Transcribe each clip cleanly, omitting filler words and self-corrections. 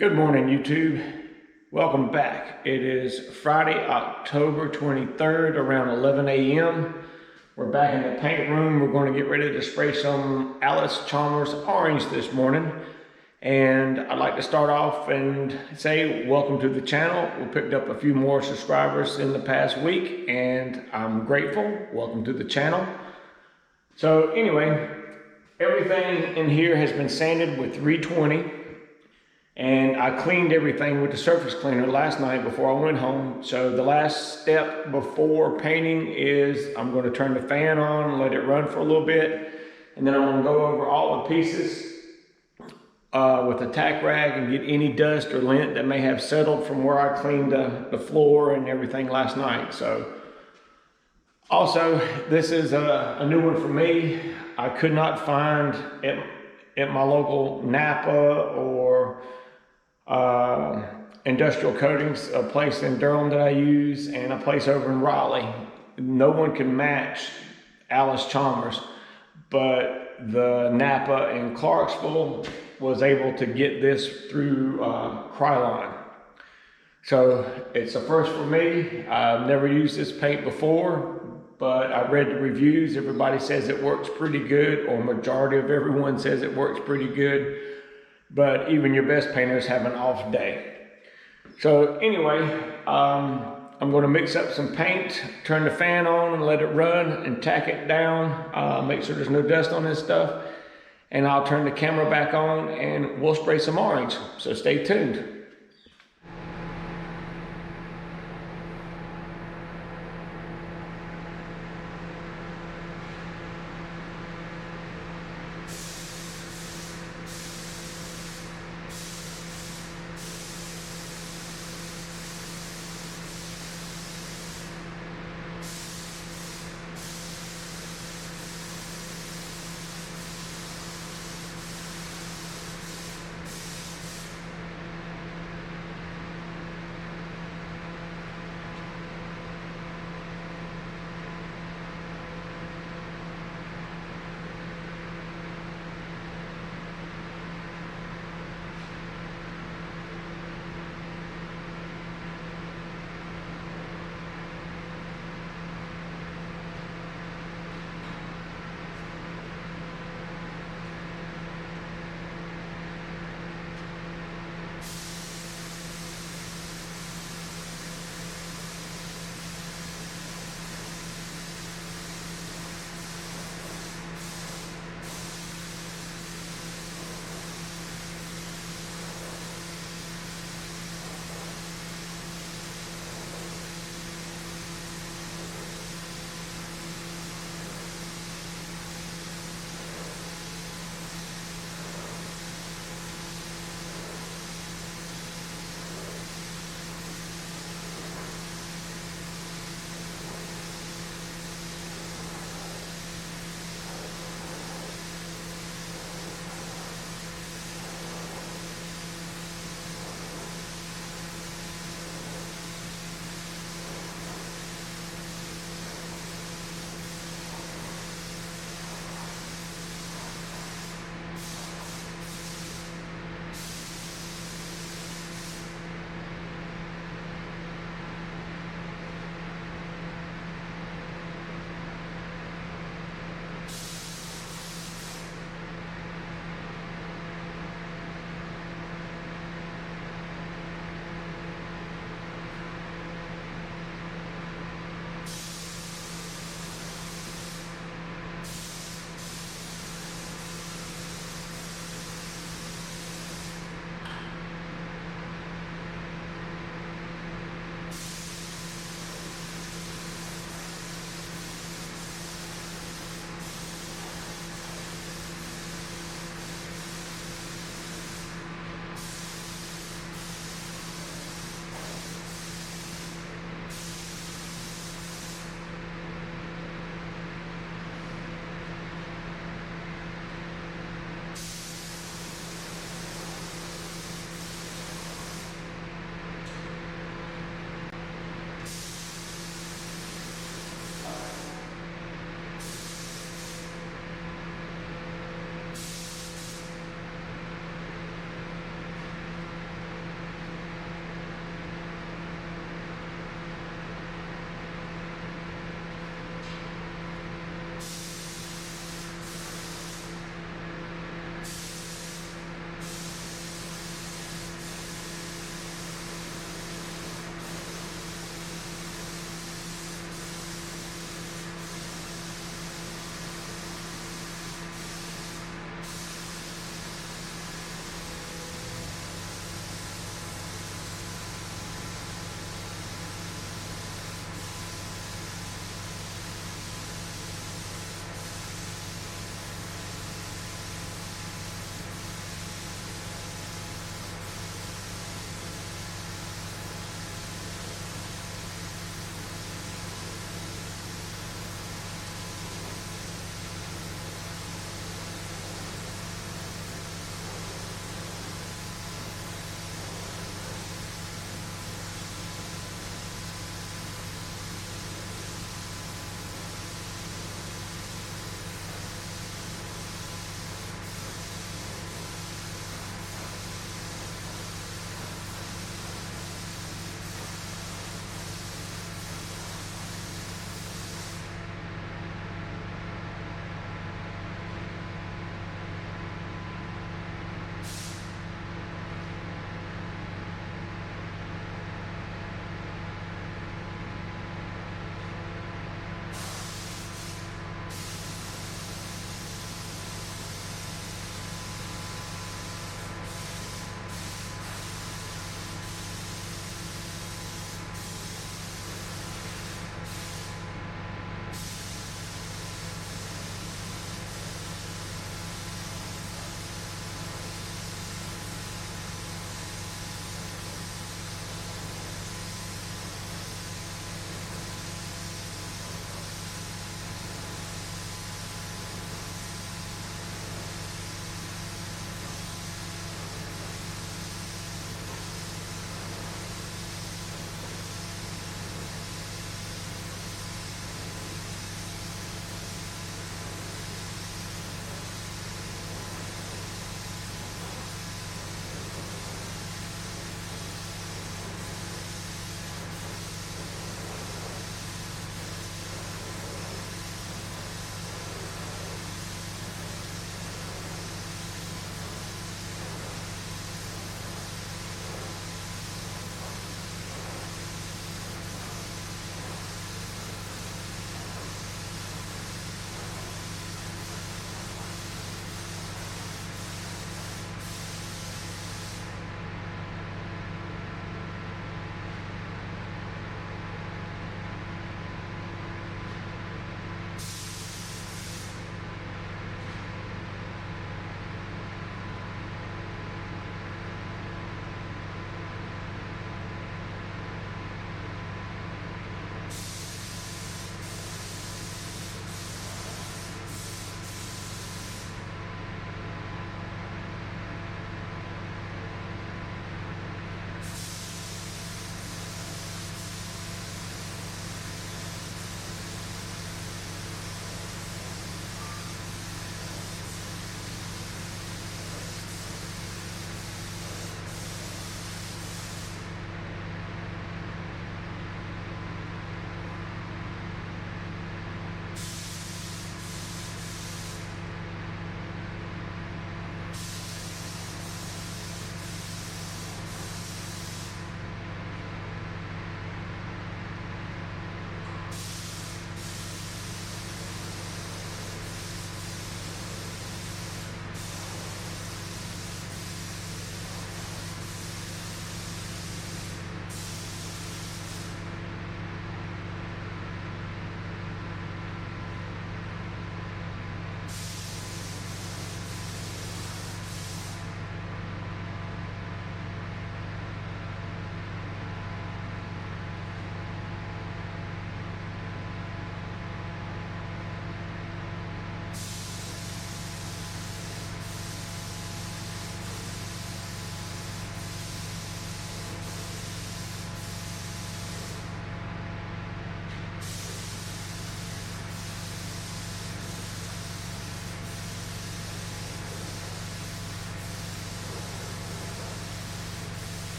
Good morning, YouTube. Welcome back. It is Friday, October 23rd, around 11 a.m. We're back in the paint room. We're going to get ready to spray some Allis-Chalmers orange this morning. And I'd like to start off and say welcome to the channel. We picked up a few more subscribers in the past week, and I'm grateful. Welcome to the channel. So anyway, everything in here has been sanded with 320. And I cleaned everything with the surface cleaner last night before I went home. So the last step before painting is I'm going to turn the fan on and let it run for a little bit. And then I'm going to go over all the pieces with a tack rag and get any dust or lint that may have settled from where I cleaned the floor and everything last night. So also, this is a new one for me. I could not find at my local Napa or Industrial Coatings, a place in Durham that I use, and a place over in Raleigh. No one can match Allis-Chalmers, but the Napa in Clarksville was able to get this through Krylon. So it's a first for me. I've never used this paint before, but I read the reviews. Everybody says it works pretty good, or majority of everyone says it works pretty good. But even your best painters have an off day. So anyway, I'm going to mix up some paint, turn the fan on and let it run and tack it down. Make sure there's no dust on this stuff. And I'll turn the camera back on and we'll spray some orange. So stay tuned.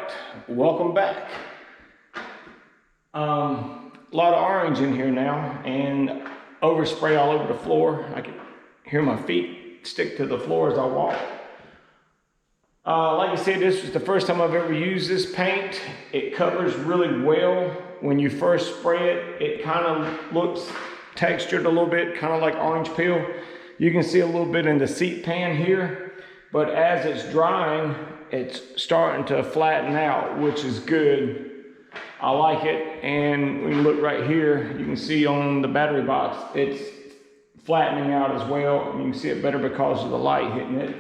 right, welcome back. A lot of orange in here now, and overspray all over the floor. I can hear my feet stick to the floor as I walk. Like I said, this was the first time I've ever used this paint. It covers really well. When you first spray it, it kind of looks textured a little bit, kind of like orange peel. You can see a little bit in the seat pan here, but as it's drying, it's starting to flatten out, which is good. I like it. And when you look right here, you can see on the battery box, it's flattening out as well. You can see it better because of the light hitting it.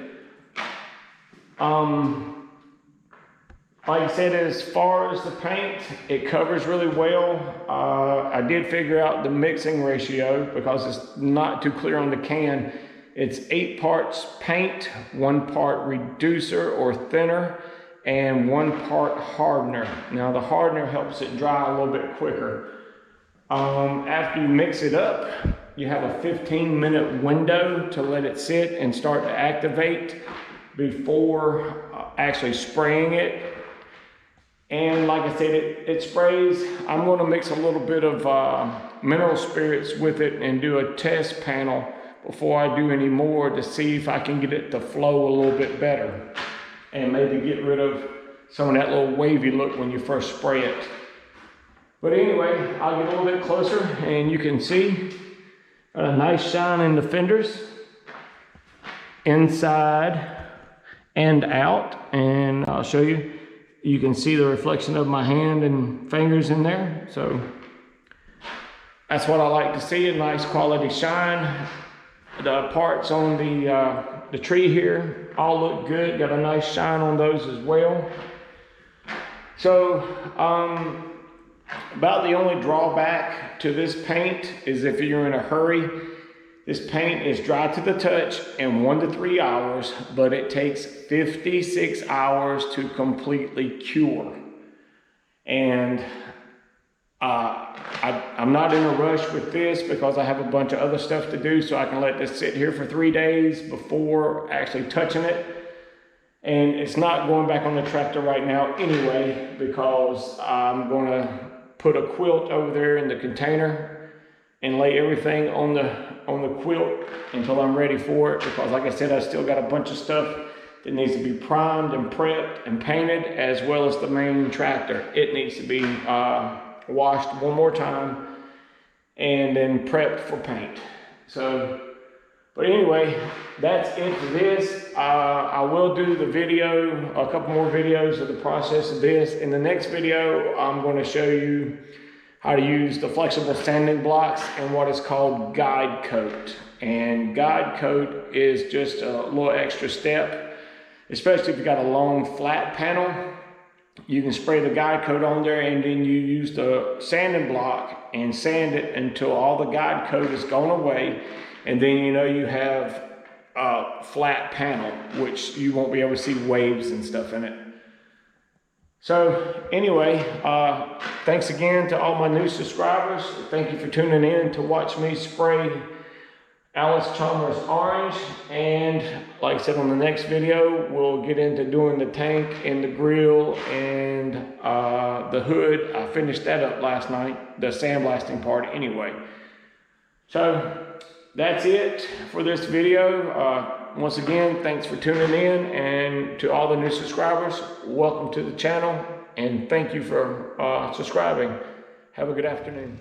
Like I said, as far as the paint, it covers really well. I did figure out the mixing ratio because it's not too clear on the can. It's 8 parts paint, 1 part reducer or thinner, and 1 part hardener. Now the hardener helps it dry a little bit quicker. After you mix it up, you have a 15-minute window to let it sit and start to activate before actually spraying it. And like I said, it sprays. I'm going to mix a little bit of mineral spirits with it and do a test panel before I do any more to see if I can get it to flow a little bit better and maybe get rid of some of that little wavy look when you first spray it. But anyway, I'll get a little bit closer and you can see a nice shine in the fenders, inside and out, and I'll show you. You can see the reflection of my hand and fingers in there. So that's what I like to see, a nice quality shine. The parts on the tree here all look good. Got a nice shine on those as well. So about the only drawback to this paint is if you're in a hurry. This paint is dry to the touch in 1 to 3 hours, but it takes 56 hours to completely cure. And I'm not in a rush with this because I have a bunch of other stuff to do, so I can let this sit here for 3 days before actually touching it. And it's not going back on the tractor right now anyway, because I'm going to put a quilt over there in the container and lay everything on the quilt until I'm ready for it, because like I said, I still got a bunch of stuff that needs to be primed and prepped and painted, as well as the main tractor. It needs to be washed one more time and then prepped for paint. So, but anyway, that's it for this. I will do the video, a couple more videos of the process of this. In the next video, I'm going to show you how to use the flexible sanding blocks and what is called guide coat. And guide coat is just a little extra step, especially if you got a long flat panel. You can spray the guide coat on there, and then you use the sanding block and sand it until all the guide coat is gone away, and then you know you have a flat panel, which you won't be able to see waves and stuff in it. So anyway, thanks again to all my new subscribers. Thank you for tuning in to watch me spray Allis-Chalmers orange. And like I said, on the next video, we'll get into doing the tank and the grill and the hood. I finished that up last night, the sandblasting part anyway. So that's it for this video. Once again, thanks for tuning in, and to all the new subscribers, welcome to the channel, and thank you for subscribing. Have a good afternoon.